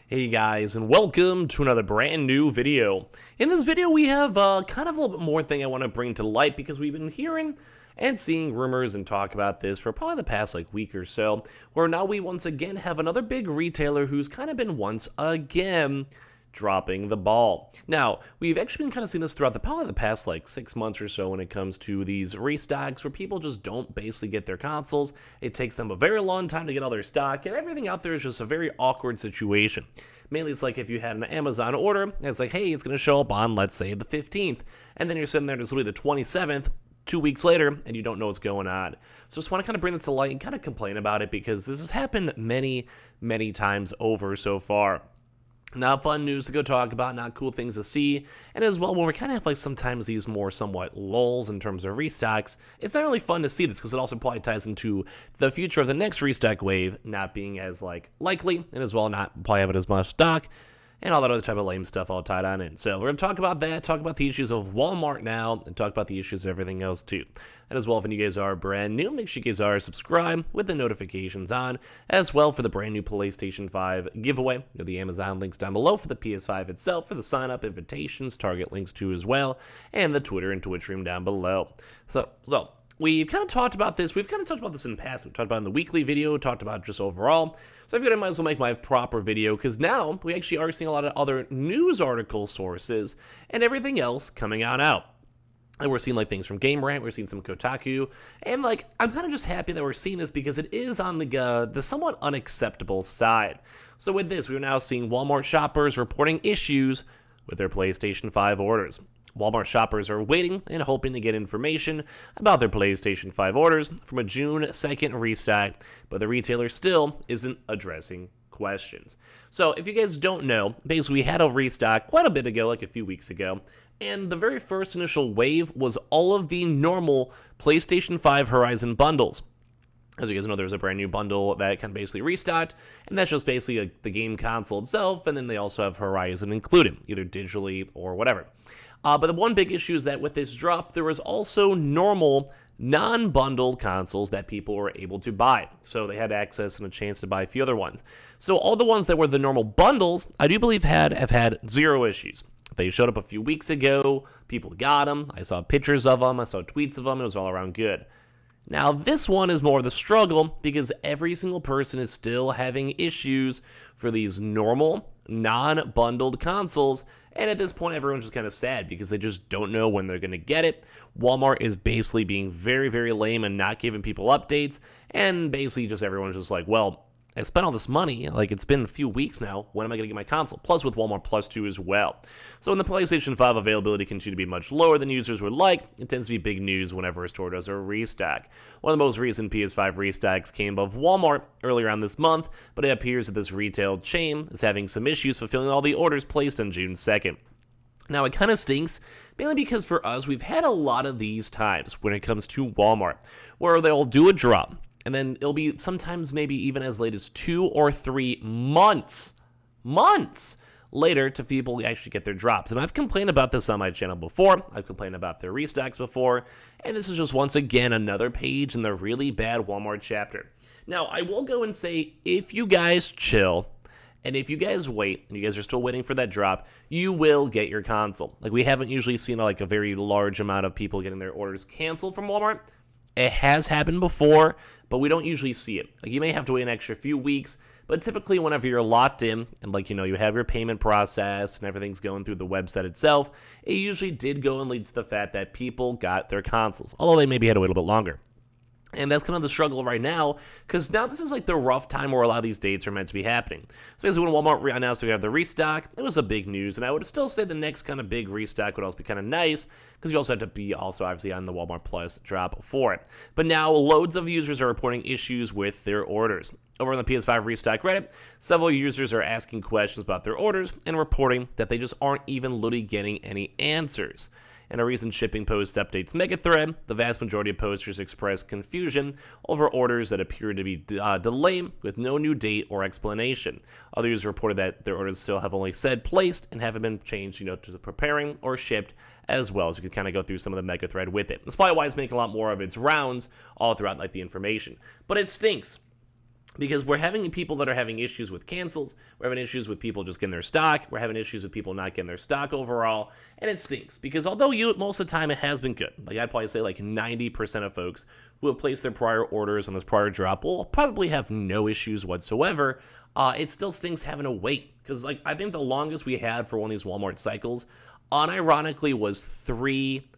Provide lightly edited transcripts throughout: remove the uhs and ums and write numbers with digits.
Hey guys, and welcome to another brand new video. In this video we have kind of a little bit more thing I want to bring to light because we've been hearing and seeing rumors and talk about this for probably the past week or so, where now we once again have another big retailer who's kind of been once again dropping the ball. Now, we've actually been kind of seeing this throughout probably the past 6 months or so when it comes to these restocks where people just don't basically get their consoles. It takes them a very long time to get all their stock, and everything out there is just a very awkward situation. Mainly it's like if you had an Amazon order, and it's like, hey, it's going to show up on, let's say, the 15th, and then you're sitting there, it's literally the 27th, 2 weeks later, and you don't know what's going on. So just want to kind of bring this to light and kind of complain about it because this has happened many, many times over so far. Not fun news to go talk about, not cool things to see, and as well, when we kind of have sometimes these more somewhat lulls in terms of restocks, it's not really fun to see this because it also probably ties into the future of the next restock wave not being as likely, and as well not probably having as much stock, and all that other type of lame stuff all tied on in. So we're going to talk about that, talk about the issues of Walmart now, and talk about the issues of everything else too. And as well, if you guys are brand new, make sure you guys are subscribed with the notifications on, as well for the brand new PlayStation 5 giveaway. The Amazon links down below for the PS5 itself, for the sign-up invitations, Target links too as well, and the Twitter and Twitch stream down below. So we've kind of talked about this. We've kind of talked about this in the past. We talked about it in the weekly video, talked about just overall. So I figured I might as well make my proper video because now we actually are seeing a lot of other news article sources and everything else coming on out. And we're seeing things from Game Rant, we're seeing some Kotaku, and I'm kind of just happy that we're seeing this because it is on the somewhat unacceptable side. So with this, we're now seeing Walmart shoppers reporting issues with their PlayStation 5 orders. Walmart shoppers are waiting and hoping to get information about their PlayStation 5 orders from a June 2nd restock, but the retailer still isn't addressing questions. So if you guys don't know, basically we had a restock quite a bit ago, a few weeks ago, and the very first initial wave was all of the normal PlayStation 5 Horizon bundles. As you guys know, there's a brand new bundle that can basically restocked, and that's just basically the game console itself, and then they also have Horizon included, either digitally or whatever. But the one big issue is that with this drop, there was also normal non-bundled consoles that people were able to buy. So they had access and a chance to buy a few other ones. So all the ones that were the normal bundles, I do believe have had zero issues. They showed up a few weeks ago, people got them, I saw pictures of them, I saw tweets of them, it was all around good. Now this one is more of the struggle because every single person is still having issues for these normal, non-bundled consoles, and at this point everyone's just kind of sad because they just don't know when they're going to get it. Walmart is basically being very, very lame and not giving people updates, and basically just everyone's just like, well, I spent all this money, it's been a few weeks now, when am I going to get my console? Plus with Walmart Plus 2 as well. So when the PlayStation 5 availability continues to be much lower than users would like, it tends to be big news whenever a store does a restock. One of the most recent PS5 restocks came above Walmart earlier on this month, but it appears that this retail chain is having some issues fulfilling all the orders placed on June 2nd. Now, it kind of stinks, mainly because for us, we've had a lot of these times when it comes to Walmart, where they'll do a drop, and then it'll be sometimes maybe even as late as 2 or 3 months later to people actually get their drops. And I've complained about this on my channel before. I've complained about their restocks before. And this is just once again another page in the really bad Walmart chapter. Now, I will go and say, if you guys chill, and if you guys wait, and you guys are still waiting for that drop, you will get your console. We haven't usually seen a very large amount of people getting their orders canceled from Walmart. It has happened before, but we don't usually see it. You may have to wait an extra few weeks, but typically whenever you're locked in and you have your payment process and everything's going through the website itself, it usually did go and lead to the fact that people got their consoles, although they maybe had to wait a little bit longer. And that's kind of the struggle right now, because now this is the rough time where a lot of these dates are meant to be happening. So basically when Walmart announced we have the restock, it was a big news, and I would still say the next kind of big restock would also be kind of nice, because you also have to be obviously on the Walmart Plus drop for it. But now loads of users are reporting issues with their orders. Over on the PS5 Restock Reddit, several users are asking questions about their orders and reporting that they just aren't even literally getting any answers. In a recent shipping post updates mega thread, the vast majority of posters expressed confusion over orders that appear to be delayed with no new date or explanation. Others reported that their orders still have only said placed and haven't been changed, to preparing or shipped as well. So you can kind of go through some of the mega thread with it. That's probably why it's making a lot more of its rounds all throughout the information. But it stinks. because we're having people that are having issues with cancels, we're having issues with people just getting their stock, we're having issues with people not getting their stock overall, and it stinks, because although most of the time it has been good, like I'd probably say like 90% of folks who have placed their prior orders on this prior drop will probably have no issues whatsoever, it still stinks having to wait, because like I think the longest we had for one of these Walmart cycles, unironically, was 3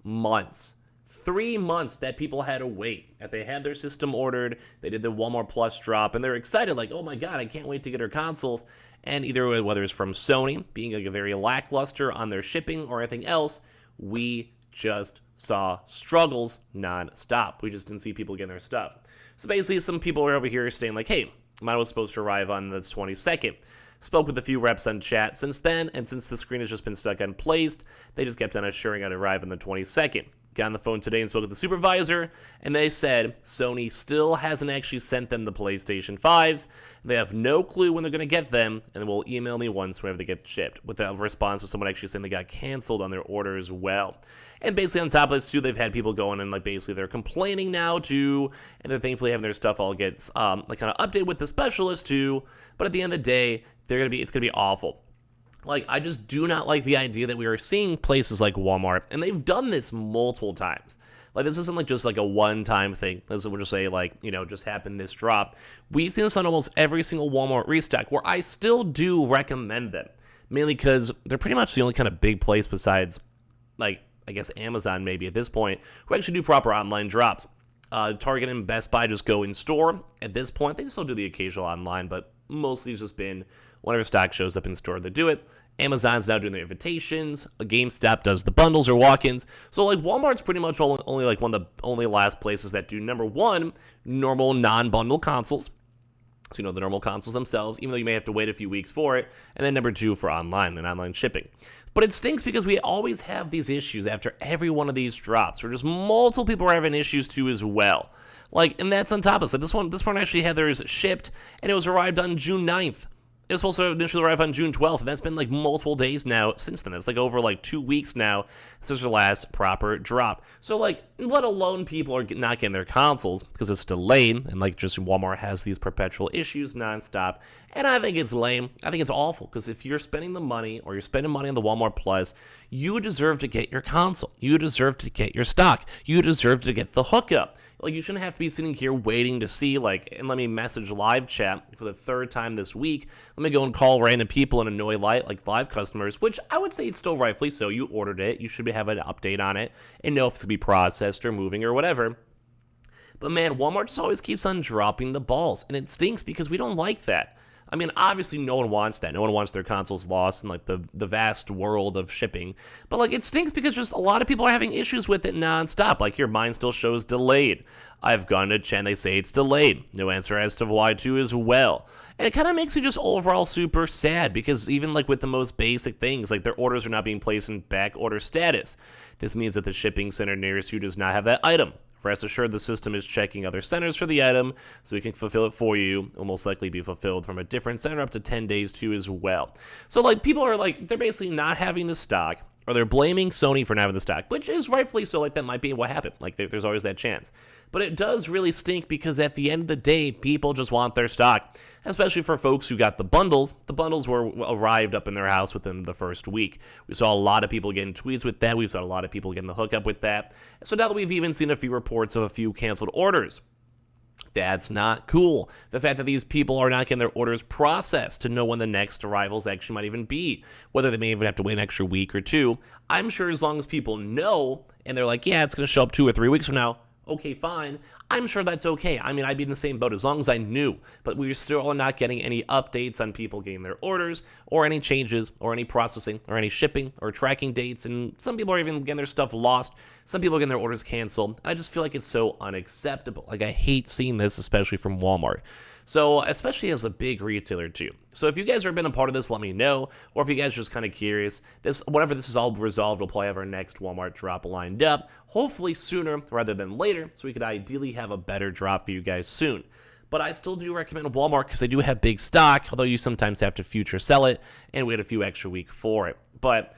months. 3 months that people had to wait. That they had their system ordered, they did the Walmart Plus drop, and they're excited, like, oh my god, I can't wait to get our consoles. And either whether it's from Sony being like a very lackluster on their shipping or anything else, we just saw struggles non-stop. We just didn't see people getting their stuff. So basically, some people are over here saying like, hey, mine was supposed to arrive on the 22nd. Spoke with a few reps on chat since then, and since the screen has just been stuck unplaced, they just kept on assuring I'd arrive on the 22nd. Got on the phone today and spoke with the supervisor, and they said Sony still hasn't actually sent them the PlayStation 5s. They have no clue when they're going to get them, and will email me once whenever they get shipped. With that response, with someone actually saying they got canceled on their order as well. And basically on top of this too, they've had people going and like basically they're complaining now too, and they're thankfully having their stuff all get like kind of updated with the specialist too. But at the end of the day, it's gonna be awful. Like, I just do not like the idea that we are seeing places like Walmart, and they've done this multiple times. Like, this isn't like just like a one-time thing. This will just say like, you know, just happened this drop. We've seen this on almost every single Walmart restock, where I still do recommend them, mainly because they're pretty much the only kind of big place besides, like, I guess Amazon maybe at this point, who actually do proper online drops. Target and Best Buy just go in store. At this point, they still do the occasional online, but mostly it's just been whenever stock shows up in store, they do it. Amazon's now doing their invitations. GameStop does the bundles or walk-ins. So like Walmart's pretty much only like one of the only last places that do, number one, normal non-bundle consoles. So, you know, the normal consoles themselves, even though you may have to wait a few weeks for it. And then number two, for online and online shipping. But it stinks because we always have these issues after every one of these drops, where just multiple people are having issues too as well. Like, and that's on top of it. This one actually had theirs shipped, and it was arrived on June 9th. It was supposed to initially arrive on June 12th, and that's been like multiple days now since then. It's like over like 2 weeks now since their last proper drop. So like, let alone people are not getting their consoles because it's delayed, and like just Walmart has these perpetual issues nonstop. And I think it's lame. I think it's awful, because if you're spending the money, or you're spending money on the Walmart Plus, you deserve to get your console. You deserve to get your stock. You deserve to get the hookup. Like, you shouldn't have to be sitting here waiting to see, like, and let me message live chat for the third time this week. Let me go and call random people and annoy live customers, which I would say it's still rightfully so. You ordered it. You should have an update on it and know if it's going to be processed or moving or whatever. But man, Walmart just always keeps on dropping the balls, and it stinks because we don't like that. I mean, obviously no one wants that. No one wants their consoles lost in like the vast world of shipping. But like, it stinks because just a lot of people are having issues with it nonstop. Like, your mine still shows delayed. I've gone to Chen, they say it's delayed. No answer as to why too as well. And it kind of makes me just overall super sad, because even like with the most basic things, like their orders are not being placed in back order status. This means that the shipping center nearest you does not have that item. Rest assured, the system is checking other centers for the item, so we can fulfill it for you. It will most likely be fulfilled from a different center up to 10 days too as well. So like, people are like, they're basically not having the stock, or they're blaming Sony for not having the stock, which is rightfully so. Like, that might be what happened. Like, there's always that chance. But it does really stink, because at the end of the day, people just want their stock, especially for folks who got the bundles. The bundles arrived up in their house within the first week. We saw a lot of people getting tweets with that. We saw a lot of people getting the hookup with that. So now that we've even seen a few reports of a few canceled orders, that's not cool. The fact that these people are not getting their orders processed to know when the next arrivals actually might even be, whether they may even have to wait an extra week or two. I'm sure as long as people know, and they're like, yeah, it's going to show up 2 or 3 weeks from now, okay, fine. I'm sure that's okay. I mean, I'd be in the same boat as long as I knew. But we're still not getting any updates on people getting their orders, or any changes, or any processing, or any shipping, or tracking dates. And some people are even getting their stuff lost. Some people are getting their orders canceled. I just feel like it's so unacceptable. Like, I hate seeing this, especially from Walmart. So, especially as a big retailer too. So if you guys have been a part of this, let me know. Or if you guys are just kind of curious, whenever this is all resolved, we'll probably have our next Walmart drop lined up. Hopefully sooner rather than later, so we could ideally have a better drop for you guys soon. But I still do recommend Walmart, because they do have big stock, although you sometimes have to future sell it and wait a few extra weeks for it. But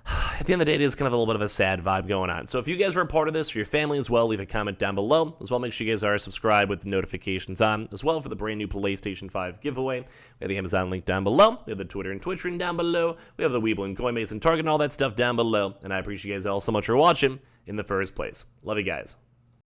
at the end of the day, it is kind of a little bit of a sad vibe going on. So if you guys are a part of this, or your family as well, leave a comment down below. As well, make sure you guys are subscribed with the notifications on, as well for the brand new PlayStation 5 giveaway. We have the Amazon link down below. We have the Twitter and Twitch link down below. We have the Weeble and Coinbase and Target and all that stuff down below. And I appreciate you guys all so much for watching in the first place. Love you guys.